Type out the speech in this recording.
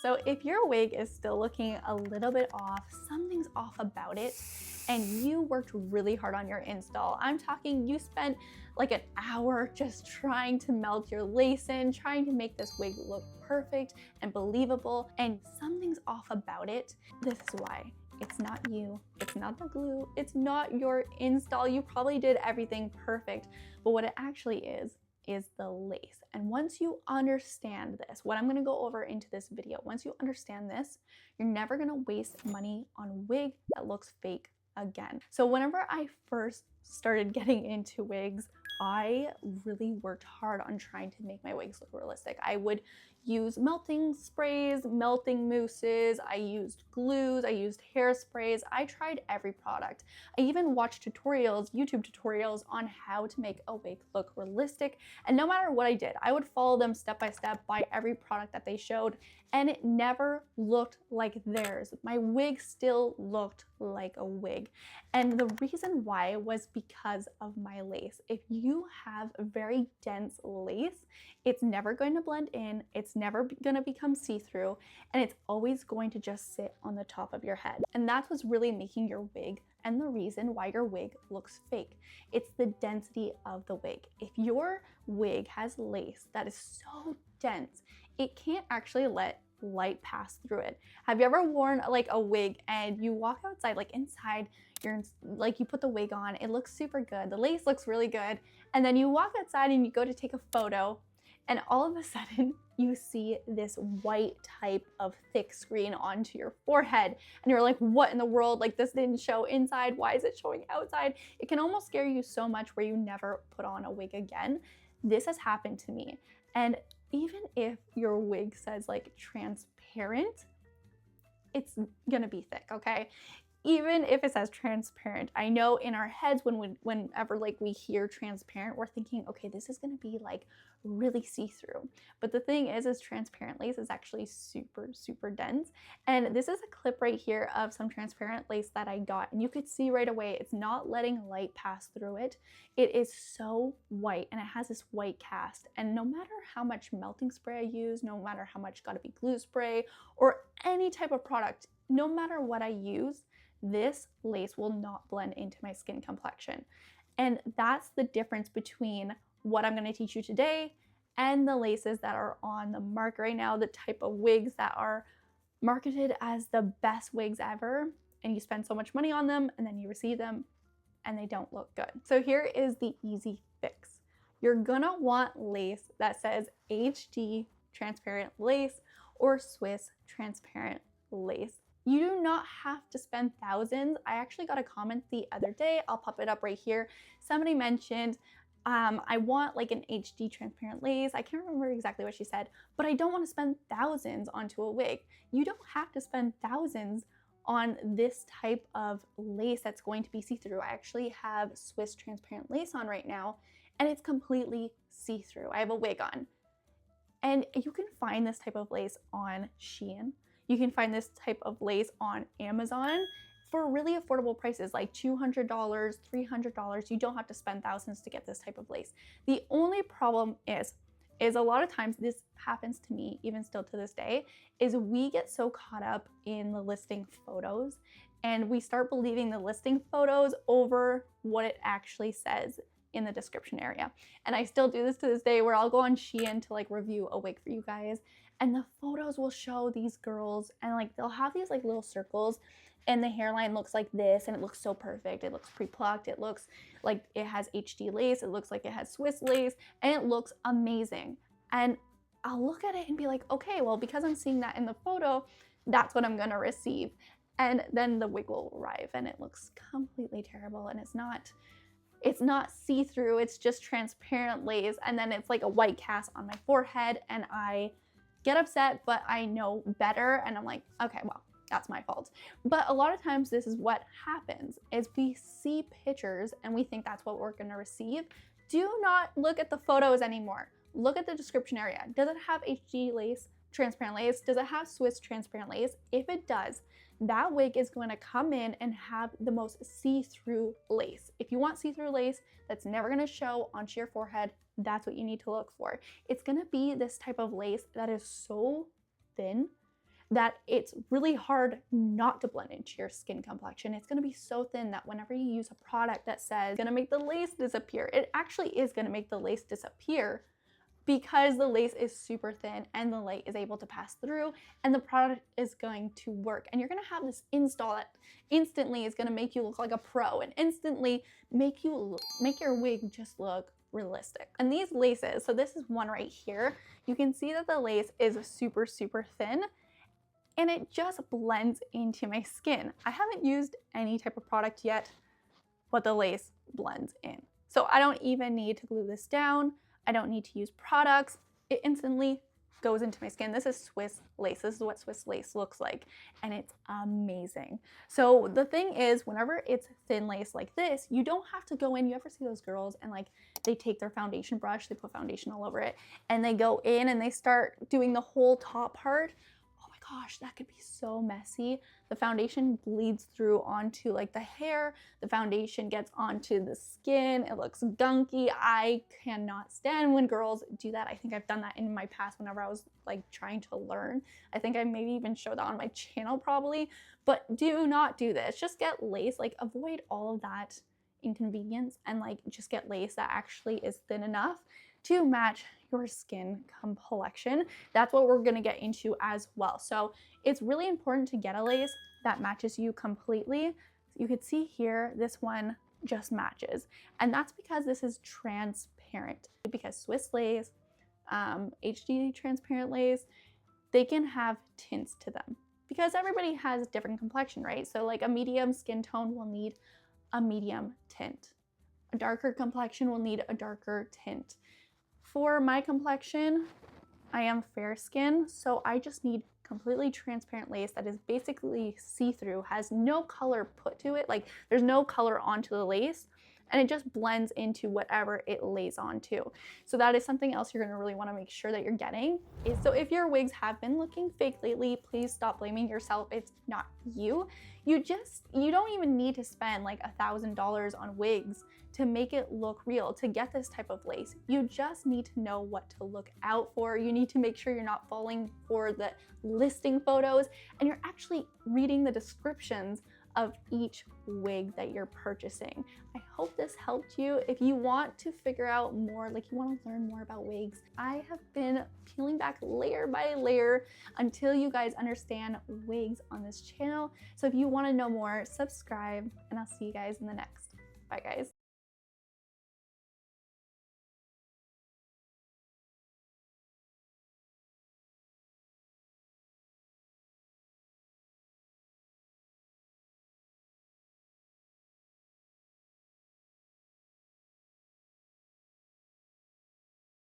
So if your wig is still looking a little bit off, something's off about it, and you worked really hard on your install, I'm talking you spent like an hour just trying to melt your lace in, trying to make this wig look perfect and believable, and something's off about it, this is why. It's not you, it's not the glue, it's not your install. You probably did everything perfect, but what it actually is the lace. And once you understand this, what I'm gonna go over into this video, once you understand this, you're never gonna waste money on a wig that looks fake again. So whenever I first started getting into wigs, I really worked hard on trying to make my wigs look realistic. I would use melting sprays, melting mousses, I used glues, I used hairsprays, I tried every product. I even watched tutorials, YouTube tutorials on how to make a wig look realistic, and no matter what I did, I would follow them step by step, buy every product that they showed, and it never looked like theirs. My wig still looked like a wig. And the reason why was because of my lace. If you have a very dense lace, it's never going to blend in, it's never going to become see-through, and it's always going to just sit on the top of your head. And that's what's really making your wig and the reason why your wig looks fake. It's the density of the wig. If your wig has lace that is so dense, it can't actually let light pass through it. Have you ever worn like a wig and you walk outside, like inside, you put the wig on, it looks super good, the lace looks really good, and then you walk outside and you go to take a photo, and all of a sudden you see this white type of thick screen onto your forehead, and you're like, what in the world? Like, this didn't show inside, why is it showing outside? It can almost scare you so much where you never put on a wig again. This has happened to me. And even if your wig says like transparent, it's gonna be thick, okay? Even if it says transparent, I know in our heads whenever like we hear transparent, we're thinking, okay, this is gonna be like really see-through. But the thing is transparent lace is actually super, super dense. And this is a clip right here of some transparent lace that I got. And you could see right away, it's not letting light pass through it. It is so white and it has this white cast. And no matter how much melting spray I use, no matter how much gotta be glue spray or any type of product, no matter what I use, this lace will not blend into my skin complexion. And that's the difference between what I'm going to teach you today and the laces that are on the market right now, the type of wigs that are marketed as the best wigs ever, and you spend so much money on them and then you receive them and they don't look good. So here is the easy fix. You're gonna want lace that says HD transparent lace or Swiss transparent lace. You do not have to spend thousands. I actually got a comment the other day, I'll pop it up right here. Somebody mentioned, I want like an HD transparent lace. I can't remember exactly what she said, but I don't want to spend thousands onto a wig. You don't have to spend thousands on this type of lace that's going to be see-through. I actually have Swiss transparent lace on right now, and it's completely see-through. I have a wig on. And you can find this type of lace on Shein. You can find this type of lace on Amazon for really affordable prices, like $200, $300. You don't have to spend thousands to get this type of lace. The only problem is a lot of times, this happens to me even still to this day, is we get so caught up in the listing photos and we start believing the listing photos over what it actually says in the description area. And I still do this to this day where I'll go on Shein to like review a wig for you guys, and the photos will show these girls and like they'll have these like little circles and the hairline looks like this and it looks so perfect. It looks pre-plucked, it looks like it has HD lace, it looks like it has Swiss lace, and it looks amazing. And I'll look at it and be like, okay, well, because I'm seeing that in the photo, that's what I'm gonna receive. And then the wig will arrive and it looks completely terrible, and it's not see-through, it's just transparent lace, and then it's like a white cast on my forehead, and I get upset, but I know better, and I'm like, okay, well, that's my fault. But a lot of times this is what happens, is we see pictures and we think that's what we're gonna receive. Do not look at the photos anymore. Look at the description area. Does it have HD lace, transparent lace? Does it have Swiss transparent lace? If it does, that wig is going to come in and have the most see-through lace. If you want see-through lace that's never going to show onto your forehead, that's what you need to look for. It's going to be this type of lace that is so thin that it's really hard not to blend into your skin complexion. It's gonna be so thin that whenever you use a product that says gonna make the lace disappear, it actually is gonna make the lace disappear because the lace is super thin and the light is able to pass through and the product is going to work. And you're gonna have this install that instantly is gonna make you look like a pro and instantly make your wig just look realistic. And these laces, so this is one right here, you can see that the lace is super, super thin and it just blends into my skin. I haven't used any type of product yet, but the lace blends in. So I don't even need to glue this down. I don't need to use products. It instantly goes into my skin. This is Swiss lace. This is what Swiss lace looks like, and it's amazing. So the thing is, whenever it's thin lace like this, you don't have to go in. You ever see those girls and like they take their foundation brush, they put foundation all over it, and they go in and they start doing the whole top part? Gosh, that could be so messy. The foundation bleeds through onto like the hair. The foundation gets onto the skin. It looks gunky. I cannot stand when girls do that. I think I've done that in my past whenever I was like trying to learn. I think I maybe even showed that on my channel probably, but do not do this. Just get lace, like avoid all of that inconvenience and like just get lace that actually is thin enough to match your skin complexion. That's what we're gonna get into as well. So it's really important to get a lace that matches you completely. You can see here, this one just matches. And that's because this is transparent. Because Swiss lace, HD transparent lace, they can have tints to them because everybody has different complexion, right? So like a medium skin tone will need a medium tint. A darker complexion will need a darker tint. For my complexion, I am fair skin, so I just need completely transparent lace that is basically see-through, has no color put to it, like there's no color onto the lace, and it just blends into whatever it lays onto. So that is something else you're gonna really wanna make sure that you're getting. So if your wigs have been looking fake lately, please stop blaming yourself. It's not you. You don't even need to spend like $1,000 on wigs to make it look real, to get this type of lace. You just need to know what to look out for. You need to make sure you're not falling for the listing photos and you're actually reading the descriptions of each wig that you're purchasing. I hope this helped you. If you want to figure out more, like you want to learn more about wigs, I have been peeling back layer by layer until you guys understand wigs on this channel. So if you want to know more, subscribe and I'll see you guys in the next. Bye guys.